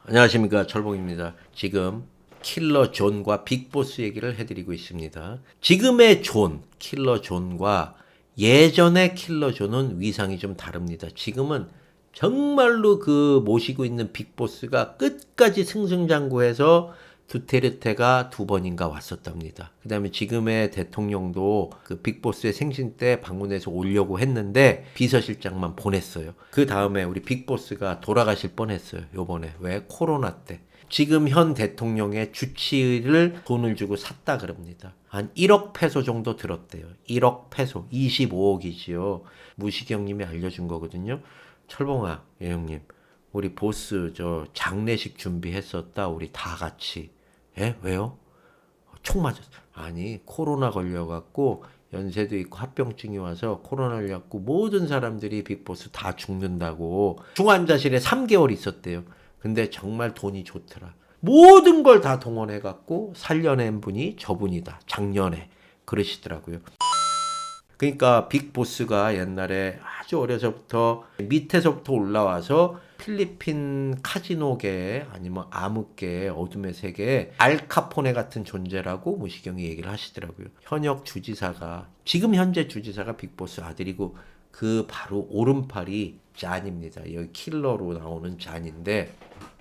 안녕하십니까, 철봉입니다. 지금 킬러 존과 빅보스 얘기를 해드리고 있습니다. 지금의 존, 킬러 존과 예전의 킬러 존은 위상이 좀 다릅니다. 지금은 정말로 그 모시고 있는 빅보스가 끝까지 승승장구해서 두테르테가 두 번인가 왔었답니다. 그 다음에 지금의 대통령도 그 빅보스의 생신 때 방문해서 오려고 했는데 비서실장만 보냈어요. 그 다음에 우리 빅보스가 돌아가실 뻔했어요. 요번에. 왜? 코로나 때. 지금 현 대통령의 주치의를 돈을 주고 샀다 그럽니다. 한 1억 페소 정도 들었대요. 1억 페소. 25억이지요. 무시경님이 알려준 거거든요. 철봉아, 예 형님. 우리 보스 저 장례식 준비했었다. 우리 다 같이. 예? 왜요? 총 맞았어. 아니, 코로나 걸려갖고 연세도 있고 합병증이 와서 코로나 걸려갖고 모든 사람들이 빅보스 다 죽는다고 중환자실에 3개월 있었대요. 근데 정말 돈이 좋더라. 모든 걸 다 동원해갖고 살려낸 분이 저분이다. 작년에. 그러시더라고요. 그러니까 빅보스가 옛날에 아주 어려서부터 밑에서부터 올라와서 필리핀 카지노계 아니면 암흑계 어둠의 세계에 알카포네 같은 존재라고 무시경이 얘기를 하시더라고요. 현역 주지사가 지금 현재 주지사가 빅보스 아들이고 그 바로 오른팔이 잔입니다. 여기 킬러로 나오는 잔인데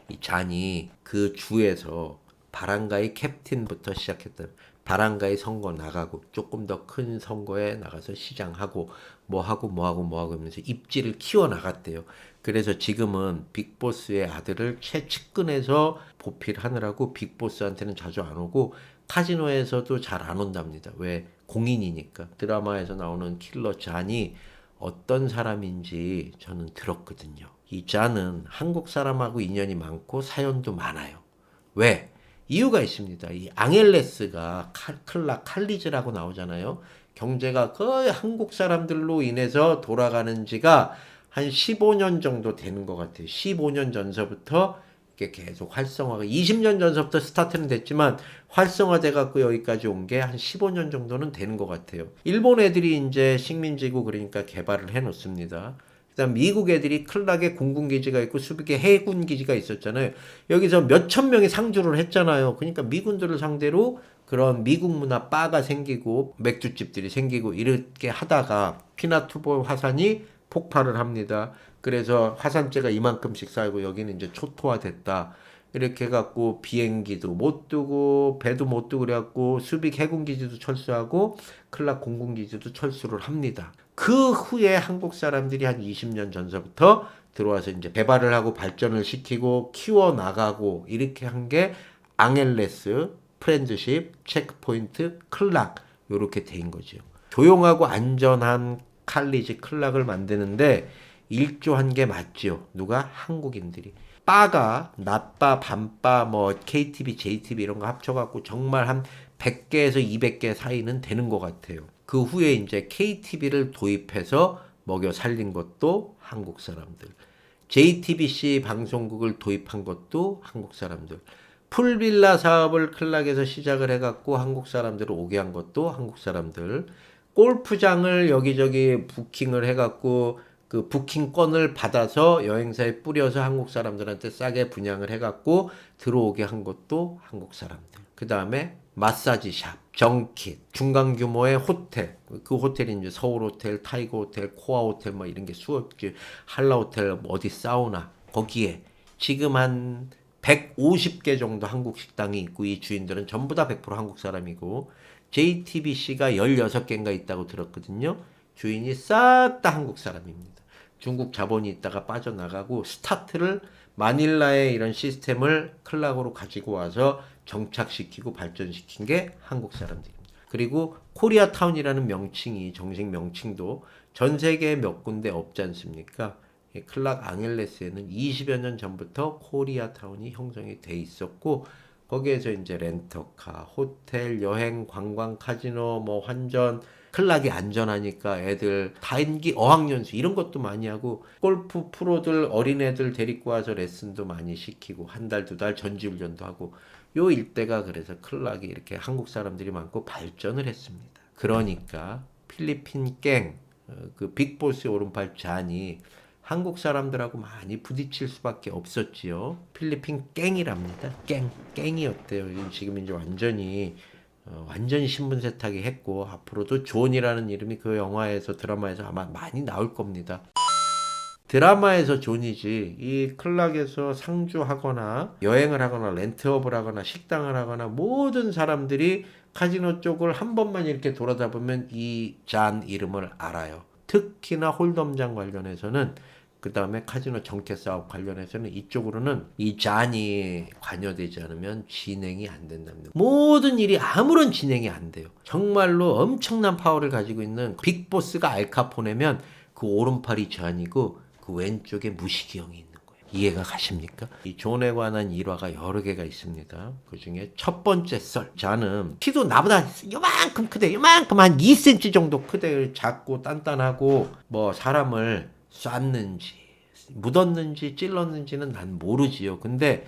이 잔이 그 주에서 바랑가이 캡틴부터 시작했던 바랑가이 선거 나가고 조금 더 큰 선거에 나가서 시장하고 뭐하고 하면서 입지를 키워 나갔대요. 그래서 지금은 빅보스의 아들을 최측근에서 보필하느라고 빅보스한테는 자주 안 오고 카지노에서도 잘 안 온답니다. 왜? 공인이니까. 드라마에서 나오는 킬러 잔이 어떤 사람인지 저는 들었거든요. 이 잔은 한국 사람하고 인연이 많고 사연도 많아요. 왜? 이유가 있습니다. 이 앙헬레스가 클라 칼리즈라고 나오잖아요. 경제가 거의 한국 사람들로 인해서 돌아가는 지가 한 15년 정도 되는 것 같아요. 15년 전서부터 이게 계속 활성화가 20년 전서부터 스타트는 됐지만 활성화돼 갖고 여기까지 온 게 한 15년 정도는 되는 것 같아요. 일본 애들이 이제 식민지고 그러니까 개발을 해 놓습니다. 그다음 미국 애들이 클락에 공군기지가 있고 수비계 해군기지가 있었잖아요. 여기서 몇천 명이 상주를 했잖아요. 그러니까 미군들을 상대로 그런 미국 문화 바가 생기고 맥주집들이 생기고 이렇게 하다가 피나투보 화산이 폭발을 합니다. 그래서 화산재가 이만큼씩 쌓이고 여기는 이제 초토화됐다. 이렇게 해갖고 비행기도 못 뜨고 배도 못 뜨고 그래갖고 수빅 해군기지도 철수하고 클락 공군기지도 철수를 합니다. 그 후에 한국 사람들이 한 20년 전서부터 들어와서 이제 개발을 하고 발전을 시키고 키워 나가고 이렇게 한 게 앙헬레스, 프렌드십, 체크포인트, 클락 요렇게 된 거죠. 조용하고 안전한 칼리지 클락을 만드는데 일조한 게 맞죠. 누가? 한국인들이. 바가 낮바, 밤바, 뭐 KTV, JTV 이런 거 합쳐갖고 정말 한 100개에서 200개 사이는 되는 것 같아요. 그 후에 이제 KTV를 도입해서 먹여 살린 것도 한국 사람들. JTBC 방송국을 도입한 것도 한국 사람들. 풀빌라 사업을 클락에서 시작을 해갖고 한국 사람들을 오게 한 것도 한국 사람들. 골프장을 여기저기 부킹을 해갖고 그 부킹권을 받아서 여행사에 뿌려서 한국 사람들한테 싸게 분양을 해갖고 들어오게 한 것도 한국 사람들. 그 다음에 마사지샵, 정킷, 중간 규모의 호텔. 그 호텔이 이제 서울 호텔, 타이거 호텔, 코아 호텔 뭐 이런 게 수업 지 한라 호텔, 어디 사우나. 거기에 지금 한 150개 정도 한국 식당이 있고 이 주인들은 전부 다 100% 한국 사람이고 JTBC가 16개인가 있다고 들었거든요. 주인이 싹 다 한국 사람입니다. 중국 자본이 있다가 빠져나가고 스타트를 마닐라의 이런 시스템을 클락으로 가지고 와서 정착시키고 발전시킨 게 한국 사람들입니다. 그리고 코리아타운이라는 명칭이 정식 명칭도 전 세계에 몇 군데 없지 않습니까? 클락 앙헬레스에는 20여 년 전부터 코리아타운이 형성이 돼 있었고 거기에서 이제 렌터카, 호텔, 여행, 관광, 카지노, 뭐 환전, 클락이 안전하니까 애들 단기 어학연수 이런 것도 많이 하고 골프 프로들 어린애들 데리고 와서 레슨도 많이 시키고 한 달, 두 달 전지훈련도 하고 요 일대가 그래서 클락이 이렇게 한국 사람들이 많고 발전을 했습니다. 그러니까 필리핀 갱, 그 빅보스의 오른팔 잔이 한국 사람들하고 많이 부딪힐 수밖에 없었지요. 필리핀 갱이랍니다. 갱이었대요. 지금 이제 완전히 신분 세탁이 했고, 앞으로도 존이라는 이름이 그 영화에서 드라마에서 아마 많이 나올 겁니다. 드라마에서 존이지, 이 클락에서 상주하거나 여행을 하거나 렌트업을 하거나 식당을 하거나 모든 사람들이 카지노 쪽을 한 번만 이렇게 돌아다 보면 이 잔 이름을 알아요. 특히나 홀덤장 관련해서는, 그 다음에 카지노 정켓 사업 관련해서는 이쪽으로는 이 잔이 관여되지 않으면 진행이 안 된답니다. 모든 일이 아무런 진행이 안 돼요. 정말로 엄청난 파워를 가지고 있는 빅보스가 알카포네면 그 오른팔이 잔이고 그 왼쪽에 무시기형이 있는 거예요. 이해가 가십니까? 이 존에 관한 일화가 여러 개가 있습니다. 그 중에 첫 번째 썰. 잔은 키도 나보다 요만큼 크대. 요만큼 한 2cm 정도 크대. 작고 단단하고 뭐 사람을 쐈는지 묻었는지 찔렀는지는 난 모르지요. 근데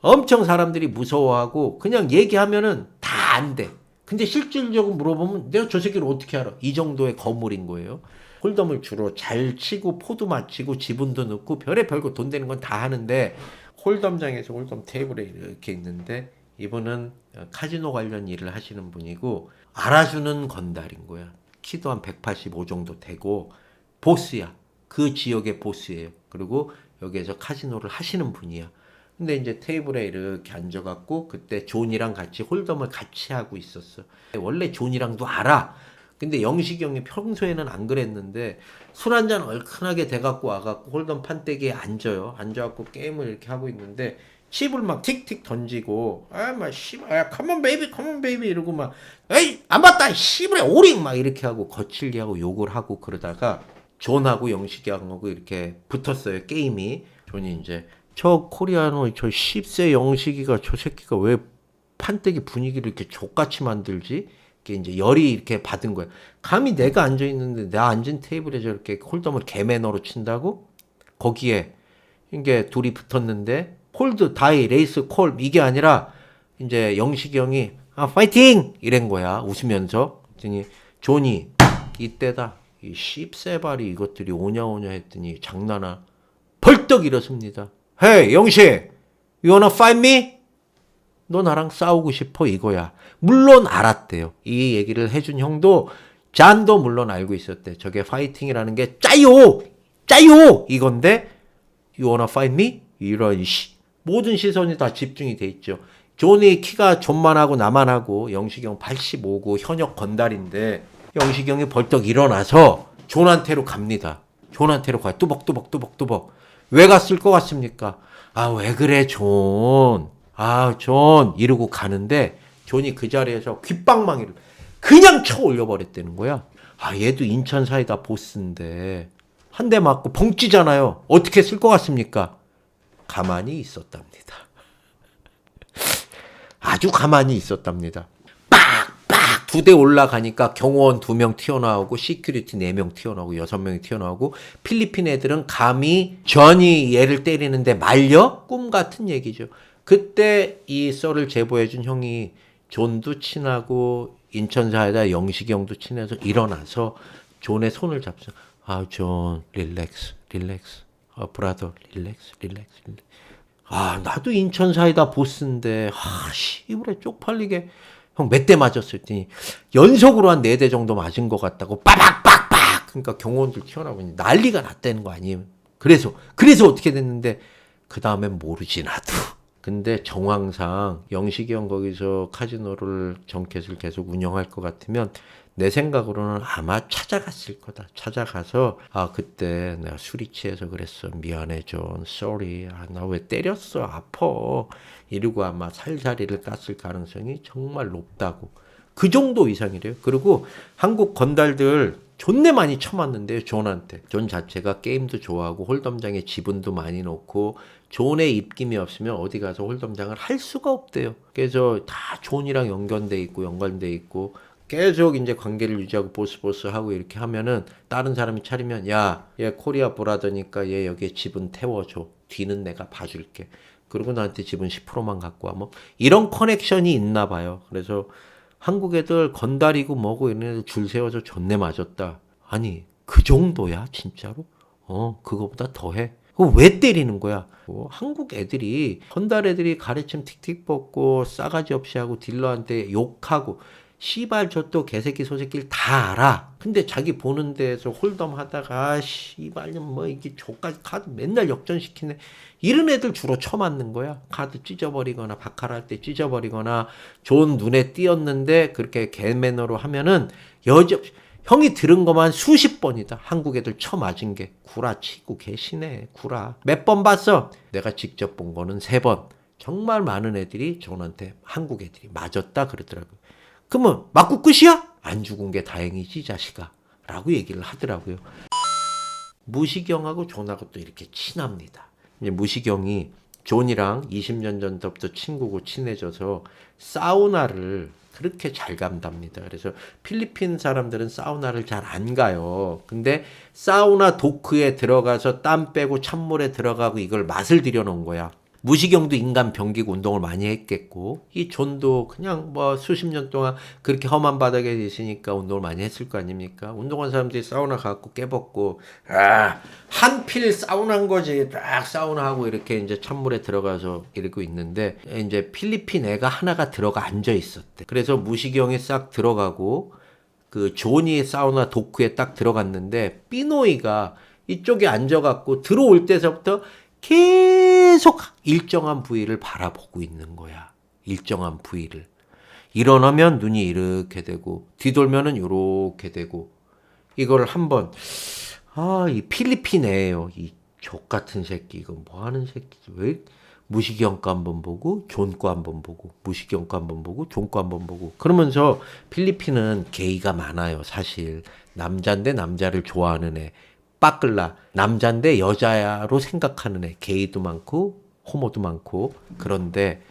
엄청 사람들이 무서워하고 그냥 얘기하면은 다 안 돼. 근데 실질적으로 물어보면 내가 저 새끼를 어떻게 알아? 이 정도의 거물인 거예요. 홀덤을 주로 잘 치고 포도 맞히고 지분도 넣고 별의 별거 돈 되는 건 다 하는데, 홀덤장에서 홀덤 테이블에 이렇게 있는데 이분은 카지노 관련 일을 하시는 분이고 알아주는 건달인 거야. 키도 한 185 정도 되고 보스야. 그 지역의 보스예요. 그리고 여기에서 카지노를 하시는 분이야. 근데 이제 테이블에 이렇게 앉아갖고 그때 존이랑 같이 홀덤을 같이 하고 있었어. 원래 존이랑도 알아. 근데 영식이 형이 평소에는 안 그랬는데 술 한잔 얼큰하게 돼갖고 와갖고 홀덤 판때기에 앉아요. 앉아갖고 게임을 이렇게 하고 있는데 칩을 막 틱틱 던지고 막 씨발 야 컴온 베이비 이러고 막 에이 안 봤다 씨발에 오링 막 이렇게 하고 거칠게 하고 욕을 하고 그러다가 존하고 영식이 형하고 이렇게 붙었어요. 게임이. 존이 이제 저 코리아노 저 10세 영식이가 저 새끼가 왜 판때기 분위기를 이렇게 족같이 만들지? 이게 이제 열이 이렇게 받은 거야. 감히 내가 앉아 있는데 나 앉은 테이블에 저렇게 홀덤을 개매너로 친다고? 거기에 이게 둘이 붙었는데 홀드 다이 레이스 콜 이게 아니라 이제 영식이 형이 파이팅 이런 거야 웃으면서. 그랬더니 존이 이때다 이 씹새발이 이것들이 오냐오냐 했더니 장난아 벌떡 일어섭니다. Hey 영식, you wanna fight me? 너 나랑 싸우고 싶어 이거야. 물론 알았대요. 이 얘기를 해준 형도 잔도 물론 알고 있었대. 저게 파이팅이라는 게 짜요 이건데 You wanna fight me? 이런 모든 시선이 다 집중이 돼 있죠. 존이 키가 존만하고 나만하고 영식이 형 85고 현역 건달인데 영식이 형이 벌떡 일어나서 존한테로 갑니다. 존한테로 가요. 뚜벅. 왜 갔을 것 같습니까? 아, 왜 그래, 존. 아, 존. 이러고 가는데 존이 그 자리에서 귓방망이를 그냥 쳐 올려버렸다는 거야. 아, 얘도 인천 사이다 보스인데 한 대 맞고 벙찌잖아요. 어떻게 쓸 것 같습니까? 가만히 있었답니다. 아주 가만히 있었답니다. 빡! 2대 올라가니까 경호원 2명 튀어나오고 시큐리티 4명 튀어나오고 6명이 튀어나오고 필리핀 애들은 감히 전이 얘를 때리는데 말려? 꿈 같은 얘기죠. 그때 이 썰을 제보해준 형이 존도 친하고 인천사에다 영식이 형도 친해서 일어나서 존의 손을 잡죠. 아, 존, 릴렉스. 아, 브라더, 릴렉스. 아, 나도 인천사이다 보스인데, 씨부레 쪽팔리게. 형 몇 대 맞았을 때 연속으로 한 4대 정도 맞은 것 같다고 빠박빡박. 그러니까 경호원들 튀어나오니 난리가 났다는 거 아니에요. 그래서 어떻게 됐는데 그 다음엔 모르지 나도. 근데 정황상 영식이 형 거기서 카지노를 정켓을 계속 운영할 것 같으면 내 생각으로는 아마 찾아갔을 거다. 찾아가서 아 그때 내가 술이 취해서 그랬어. 미안해 존. sorry. 아, 나 왜 때렸어. 아파. 이러고 아마 살자리를 깠을 가능성이 정말 높다고. 그 정도 이상이래요. 그리고 한국 건달들 존내 많이 쳐맞는데요. 존한테. 존 자체가 게임도 좋아하고 홀덤장에 지분도 많이 놓고 존의 입김이 없으면 어디 가서 홀덤장을 할 수가 없대요. 그래서 다 존이랑 연관돼 있고 계속 이제 관계를 유지하고 보스 하고 이렇게 하면은 다른 사람이 차리면 야, 얘 코리아 브라더니까 얘 여기에 지분 태워줘. 뒤는 내가 봐줄게. 그리고 나한테 지분 10%만 갖고 와. 뭐 이런 커넥션이 있나 봐요. 그래서 한국 애들 건달이고 뭐고 이런 애들 줄 세워서 존내 맞았다. 아니 그 정도야 진짜로? 그거보다 더해. 그거 왜 때리는 거야? 한국 애들이 헌달 애들이 가래침 틱틱 벗고 싸가지 없이 하고 딜러한테 욕하고 씨발 저 또 개새끼 소새끼를 다 알아. 근데 자기 보는 데에서 홀덤 하다가 씨발 뭐 이게 저까지 카드 맨날 역전시키네. 이런 애들 주로 쳐맞는 거야. 카드 찢어버리거나 바카라 때 찢어버리거나 존 눈에 띄었는데 그렇게 개매너로 하면은 여지없이 형이 들은 것만 수십 번이다. 한국 애들 쳐맞은 게. 구라치고 계시네. 구라. 몇 번 봤어? 내가 직접 본 거는 3번. 정말 많은 애들이 존한테 한국 애들이 맞았다 그러더라고요. 그러면 맞고 끝이야? 안 죽은 게 다행이지 자식아. 라고 얘기를 하더라고요. 무시경하고 존하고 또 이렇게 친합니다. 이제 무시경이 존이랑 20년 전부터 친구고 친해져서 사우나를 그렇게 잘 간답니다. 그래서 필리핀 사람들은 사우나를 잘 안 가요. 근데 사우나 도크에 들어가서 땀 빼고 찬물에 들어가고 이걸 맛을 들여놓은 거야. 무시경도 인간 병기고 운동을 많이 했겠고 이 존도 그냥 뭐 수십 년 동안 그렇게 험한 바닥에 있으니까 운동을 많이 했을 거 아닙니까? 운동한 사람들이 사우나 가고 깨벗고 한필 사우나인 거지. 딱 사우나하고 이렇게 이제 찬물에 들어가서 이러고 있는데 이제 필리핀 애가 하나가 들어가 앉아 있었대. 그래서 무시경이 싹 들어가고 그 존이 사우나 도크에 딱 들어갔는데 삐노이가 이쪽에 앉아갖고 들어올 때서부터 계속 일정한 부위를 바라보고 있는 거야. 일정한 부위를. 일어나면 눈이 이렇게 되고 뒤돌면은 이렇게 되고 이걸 한번 이 필리핀 애예요. 이 족같은 새끼 이거 뭐하는 새끼지. 왜 무시경 거 한번 보고 존 거 한번 보고 무시경 거 한번 보고 존 거 한번 보고 그러면서 필리핀은 게이가 많아요. 사실 남자인데 남자를 좋아하는 애. 빠끌라 남잔데 여자야로 생각하는 애 게이도 많고 호모도 많고 그런데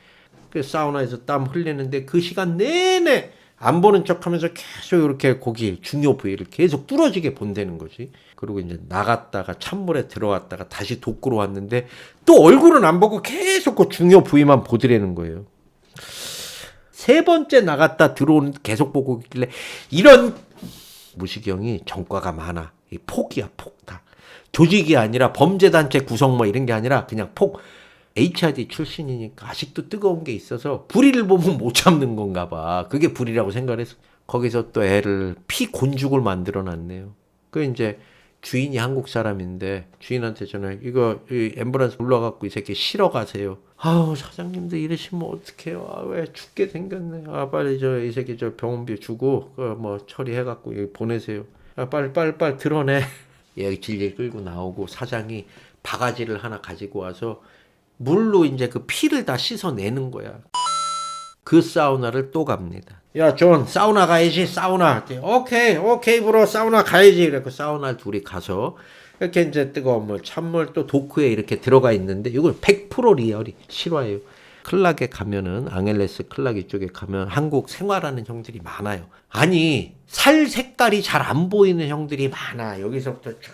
그 사우나에서 땀 흘리는데 그 시간 내내 안 보는 척하면서 계속 이렇게 고기 중요 부위를 계속 뚫어지게 본다는 거지. 그리고 이제 나갔다가 찬물에 들어왔다가 다시 도구로 왔는데 또 얼굴은 안 보고 계속 그 중요 부위만 보더라는 거예요. 3번째 나갔다 들어오는 계속 보고 있길래 이런 무시경이 전과가 많아. 이 폭이야 폭 다. 조직이 아니라 범죄단체 구성 뭐 이런 게 아니라 그냥 폭. HID 출신이니까 아직도 뜨거운 게 있어서 불의를 보면 못 참는 건가 봐. 그게 불의라고 생각해서 거기서 또 애를 피곤죽을 만들어 놨네요. 그 이제 주인이 한국 사람인데 주인한테 전화해. 이거 이 앰뷸런스 불러갖고 이 새끼 실어 가세요. 아우 사장님들 이러시면 어떡해요. 왜 죽게 생겼네. 빨리 이 새끼 병원비 주고 뭐 처리해갖고 여기 보내세요. 빨리 드러내. 얘 질질 끌고 나오고 사장이 바가지를 하나 가지고 와서 물로 이제 그 피를 다 씻어내는 거야. 그 사우나를 또 갑니다. 야, 존, 사우나 가야지, 사우나. 오케이, 브로, 사우나 가야지. 그래서 사우나 둘이 가서 이렇게 이제 뜨거운 물, 찬물 또 도크에 이렇게 들어가 있는데 이건 100% 리얼이 실화예요. 클락에 가면은 앙헬레스 클락 이쪽에 가면 한국 생활하는 형들이 많아요. 아니 살 색깔이 잘 안 보이는 형들이 많아. 여기서부터 쫙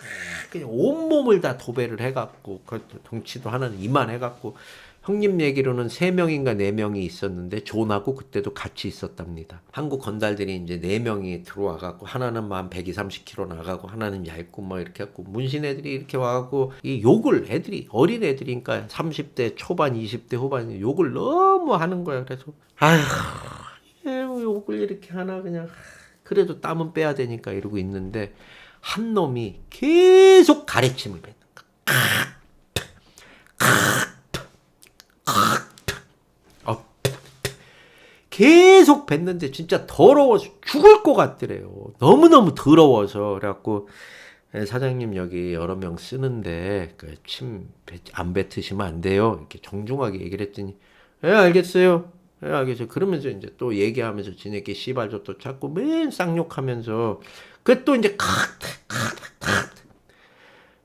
그냥 온몸을 다 도배를 해갖고 그 덩치도 하나는 이만해갖고 형님 얘기로는 3명인가 4명이 있었는데 존하고 그때도 같이 있었답니다. 한국 건달들이 이제 4명이 들어와갖고 하나는 만 120, 30kg 나가고 하나는 얇고 뭐 이렇게 해갖고 문신 애들이 이렇게 와갖고 이 욕을 애들이 어린 애들이니까 30대 초반 20대 후반 욕을 너무 하는 거야. 그래서 아휴 욕을 이렇게 하나 그냥 그래도 땀은 빼야 되니까 이러고 있는데 한 놈이 계속 가래침을 뱉는 거야. 계속 뱉는데 진짜 더러워서 죽을 것 같더래요. 너무너무 더러워서. 그래갖고 사장님 여기 여러 명 쓰는데 그 침 안 뱉으시면 안 돼요. 이렇게 정중하게 얘기를 했더니 알겠어요. 알겠어요. 그러면서 이제 또 얘기하면서 지네끼 씨발저 또 자꾸 맨 쌍욕하면서 그 또 이제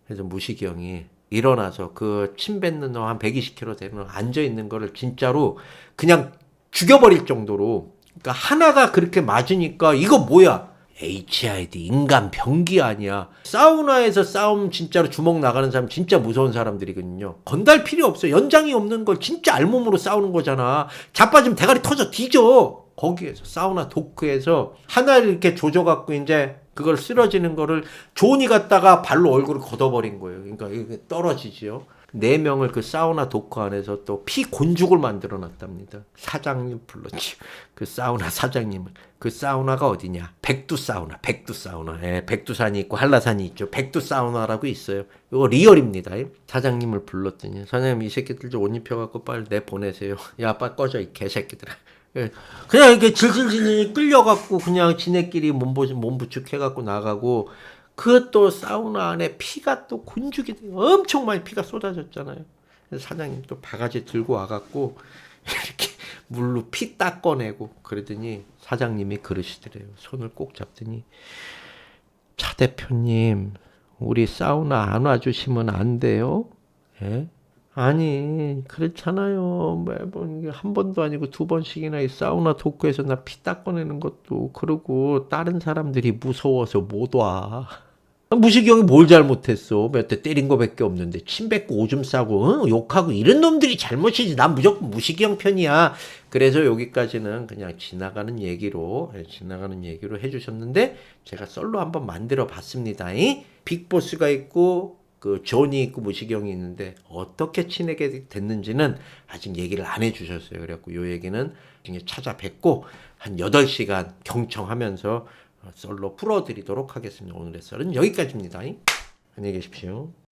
그래서 무시경이 일어나서 그 침 뱉는 놈 한 120kg 되는 놈 앉아 있는 거를 진짜로 그냥 죽여버릴 정도로. 그러니까 하나가 그렇게 맞으니까 이거 뭐야? HID 인간 병기 아니야. 사우나에서 싸움 진짜로 주먹 나가는 사람 진짜 무서운 사람들이거든요. 건달 필요 없어. 연장이 없는 걸 진짜 알몸으로 싸우는 거잖아. 자빠지면 대가리 터져 뒤져. 거기에서 사우나 도크에서 하나를 이렇게 조져갖고 이제 그걸 쓰러지는 거를 존이 갖다가 발로 얼굴을 걷어버린 거예요. 그러니까 이게 떨어지지요. 4명을 그 사우나 도크 안에서 또 피 곤죽을 만들어 놨답니다. 사장님 불렀지. 그 사우나 사장님을. 그 사우나가 어디냐? 백두 사우나. 예, 백두산이 있고 한라산이 있죠. 백두 사우나라고 있어요. 이거 리얼입니다. 사장님을 불렀더니 사장님 이 새끼들 좀 옷 입혀갖고 빨리 내보내세요. 야 빨리 꺼져 이 개새끼들아. 예, 그냥 이렇게 질질질 끌려갖고 그냥 지네끼리 몸부축해갖고 나가고 그것도 사우나 안에 피가 또 곤죽이 엄청 많이 피가 쏟아졌잖아요. 그래서 사장님 또 바가지 들고 와갖고 이렇게 물로 피 닦아내고 그러더니 사장님이 그러시더래요. 손을 꼭 잡더니 차 대표님 우리 사우나 안 와주시면 안 돼요? 예? 아니 그렇잖아요. 매번 이게 한 번도 아니고 2번씩이나 이 사우나 도크에서 나 피 닦아내는 것도 그러고 다른 사람들이 무서워서 못 와. 무식이 형이 뭘 잘못했어? 몇 대 때린 거밖에 없는데 침 뱉고 오줌 싸고 응? 욕하고 이런 놈들이 잘못이지. 난 무조건 무식이 형 편이야. 그래서 여기까지는 그냥 지나가는 얘기로 해주셨는데 제가 썰로 한번 만들어 봤습니다. 빅보스가 있고 그 존이 있고 무식이 형이 있는데 어떻게 친하게 됐는지는 아직 얘기를 안 해주셨어요. 그래갖고 요 얘기는 나중에 찾아뵙고 한 8시간 경청하면서 썰로 풀어드리도록 하겠습니다. 오늘의 썰은 여기까지입니다. 안녕히 계십시오.